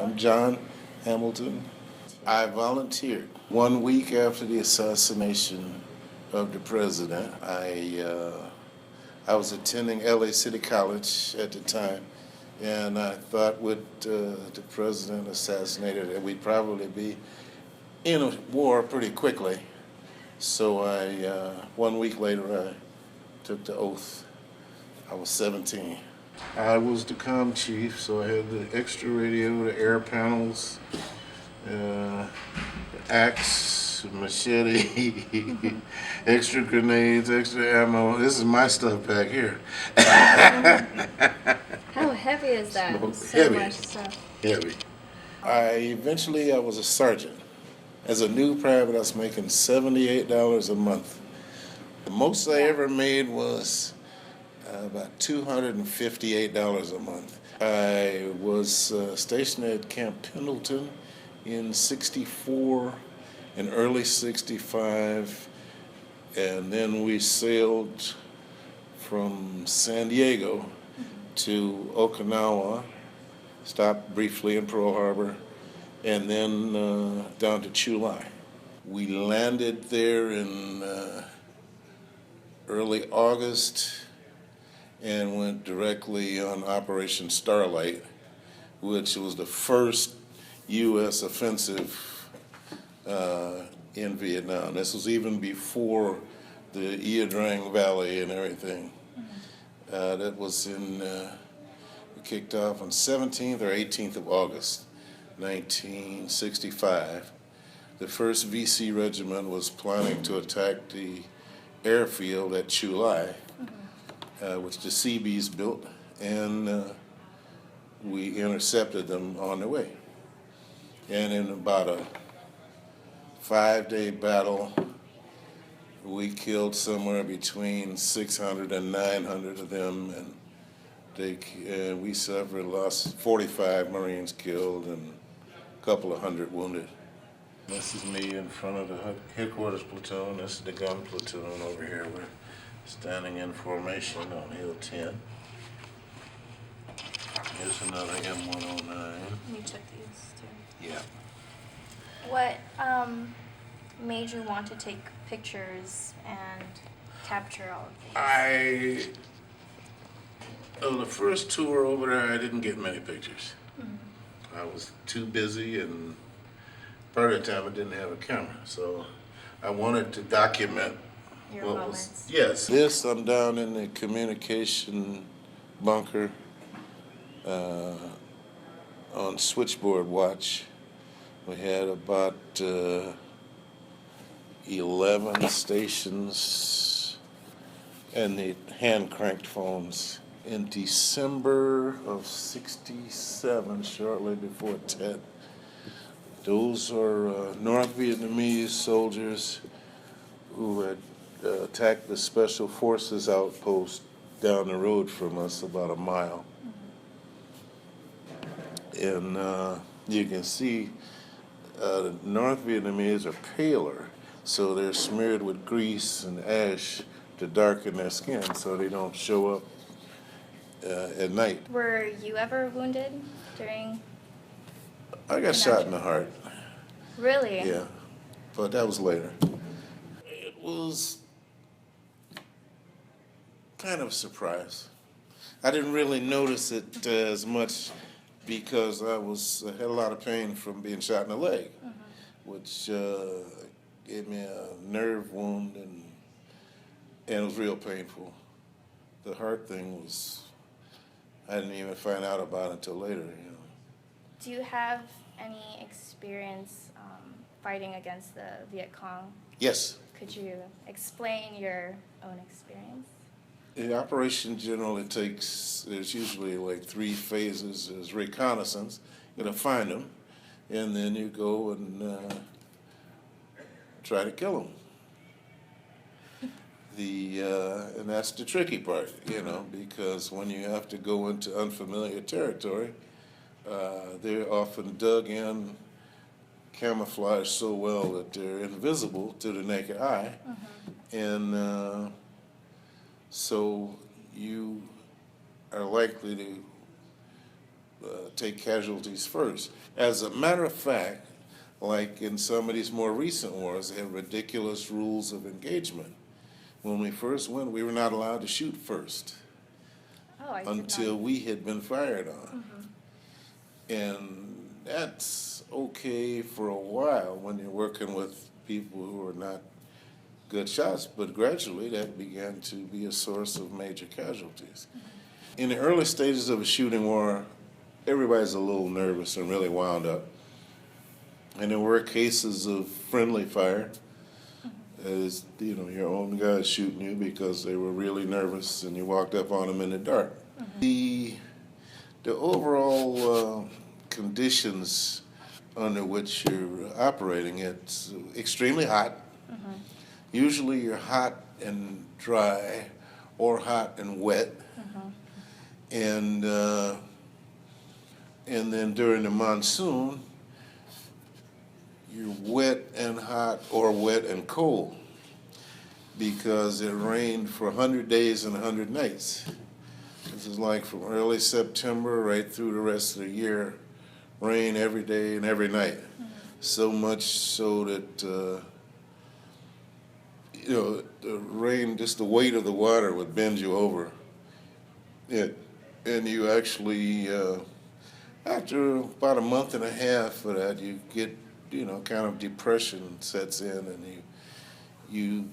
I'm John Hamilton. I volunteered 1 week after the assassination of the president. I was attending LA City College at the time, and I thought with the president assassinated that we'd probably be in a war pretty quickly. So 1 week later, I took the oath. I was 17. I was the comm chief, so I had the extra radio, the air panels, the axe, machete, extra grenades, extra ammo. This is my stuff back here. How heavy is that? So So heavy. much stuff. Heavy. I was a sergeant. As a new private, I was making $78 a month. The most I ever made was about $258 a month. I was stationed at Camp Pendleton in '64 and early '65, and then we sailed from San Diego to Okinawa, stopped briefly in Pearl Harbor, and then down to Chulai. We landed there in early August and went directly on Operation Starlight, which was the first U.S. offensive in Vietnam. This was even before the Ia Drang Valley and everything. That was we kicked off on 17th or 18th of August, 1965. The 1st VC Regiment was planning to attack the airfield at Chulai, which the Seabees built, and we intercepted them on the way. And in about a 5-day battle, we killed somewhere between 600 and 900 of them, and we suffered lost 45 Marines killed and a couple of hundred wounded. This is me in front of the headquarters platoon. This is the gun platoon over here. We're standing in formation on Hill 10. Here's another M109. You took these too. Yeah. What made you want to take pictures and capture all of these? On the first tour over there, I didn't get many pictures. I was too busy, and part of the time I didn't have a camera, so I wanted to document Your what moments. was. Yes. This, I'm down in the communication bunker on switchboard watch. We had about 11 stations and the hand-cranked phones. In December of '67, shortly before Tet, those are North Vietnamese soldiers who had attacked the Special Forces outpost down the road from us about a mile. And you can see the North Vietnamese are paler, so they're smeared with grease and ash to darken their skin so they don't show up at night. Were you ever wounded during? I got shot in the heart. Really? Yeah, but that was later. It was kind of a surprise. I didn't really notice it as much because I had a lot of pain from being shot in the leg, which gave me a nerve wound, and it was real painful. The heart thing I didn't even find out about it until later. Do you have any experience fighting against the Viet Cong? Yes. Could you explain your own experience? The operation generally there's usually like 3 phases. There's reconnaissance, you gotta find them, and then you go and try to kill them. And that's the tricky part, because when you have to go into unfamiliar territory, they're often dug in, camouflaged so well that they're invisible to the naked eye, and so you are likely to take casualties first. As a matter of fact, like in some of these more recent wars, they have ridiculous rules of engagement. When we first went, we were not allowed to shoot first Oh, I did until not. we had been fired on. And that's okay for a while when you're working with people who are not good shots, but gradually that began to be a source of major casualties. In the early stages of a shooting war, everybody's a little nervous and really wound up. And there were cases of friendly fire, as you know, your own guys shooting you because they were really nervous and you walked up on them in the dark. The overall conditions under which you're operating, it's extremely hot. Usually you're hot and dry or hot and wet. And then during the monsoon, you're wet and hot or wet and cold because it rained for 100 days and 100 nights. This is like from early September right through the rest of the year, rain every day and every night. So much so that, you know, the rain, just the weight of the water would bend you over. And you actually, after about a month and a half of that, you get, you know, kind of depression sets in, and you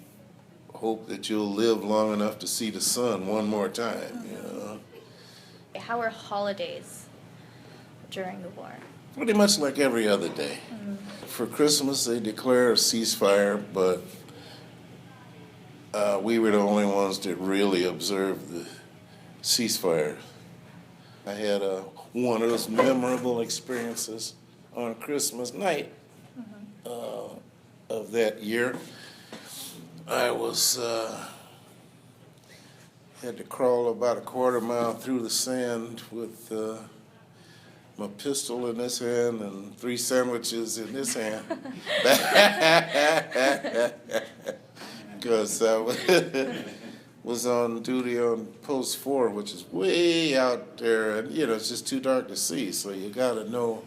hope that you'll live long enough to see the sun one more time, you know. How were holidays during the war? Pretty much like every other day. For Christmas, they declare a ceasefire, but we were the only ones that really observed the ceasefire. I had one of those memorable experiences on Christmas night of that year. I was had to crawl about a quarter mile through the sand with my pistol in this hand and 3 sandwiches in this hand. Because I was on duty on post 4, which is way out there, and you know, it's just too dark to see, so you gotta know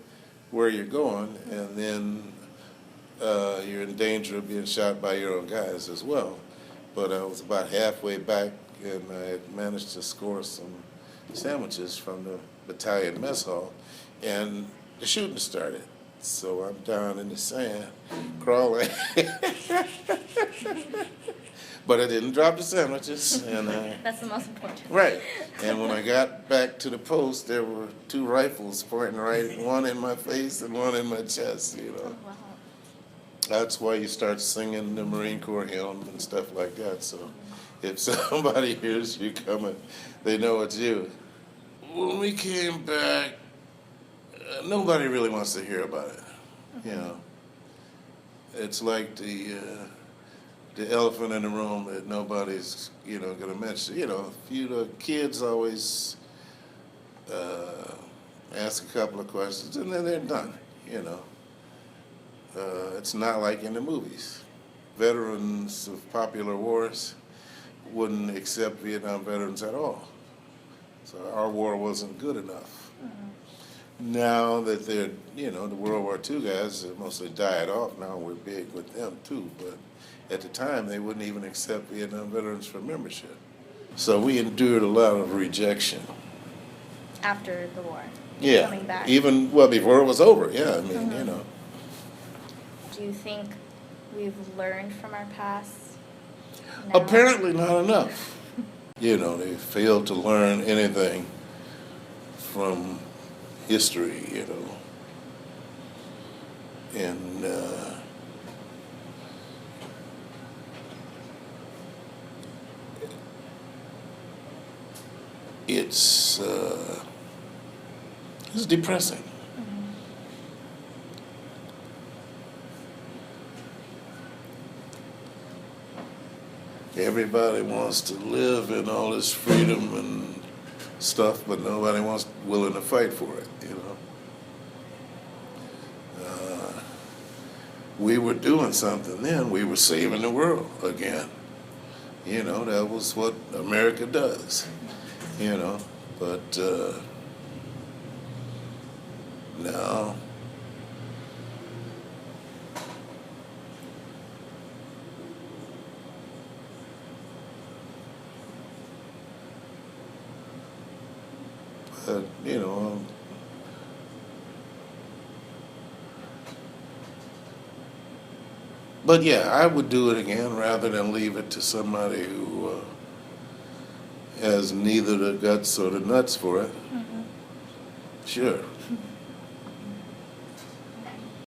where you're going, and then you're in danger of being shot by your own guys as well. But I was about halfway back, and I had managed to score some sandwiches from the battalion mess hall, and the shooting started. So I'm down in the sand, crawling. But I didn't drop the sandwiches, and That's the most important. right. And when I got back to the post, there were 2 rifles pointing right, one in my face and one in my chest, you know. Oh, wow. That's why you start singing the Marine Corps hymn and stuff like that. So if somebody hears you coming, they know it's you. When we came back, nobody really wants to hear about it, you know. It's like the elephant in the room that nobody's, you know, going to mention. You know, the kids always ask a couple of questions and then they're done, you know. It's not like in the movies. Veterans of popular wars wouldn't accept Vietnam veterans at all. So our war wasn't good enough. Now that they're, you know, the World War II guys have mostly died off. Now we're big with them too, but at the time they wouldn't even accept Vietnam veterans for membership. So we endured a lot of rejection. After the war? Yeah, Coming back? even, well, before it was over, yeah, I mean, you know. Do you think we've learned from our past? now? Apparently not enough. You know, they failed to learn anything from history, you know. And it's depressing. Everybody wants to live in all this freedom and stuff, but nobody willing to fight for it, you know. We were doing something then. We were saving the world again. You know, that was what America does, you know. But No. But, you know, but yeah, I would do it again rather than leave it to somebody who has neither the guts or the nuts for it. Mm-hmm. Sure.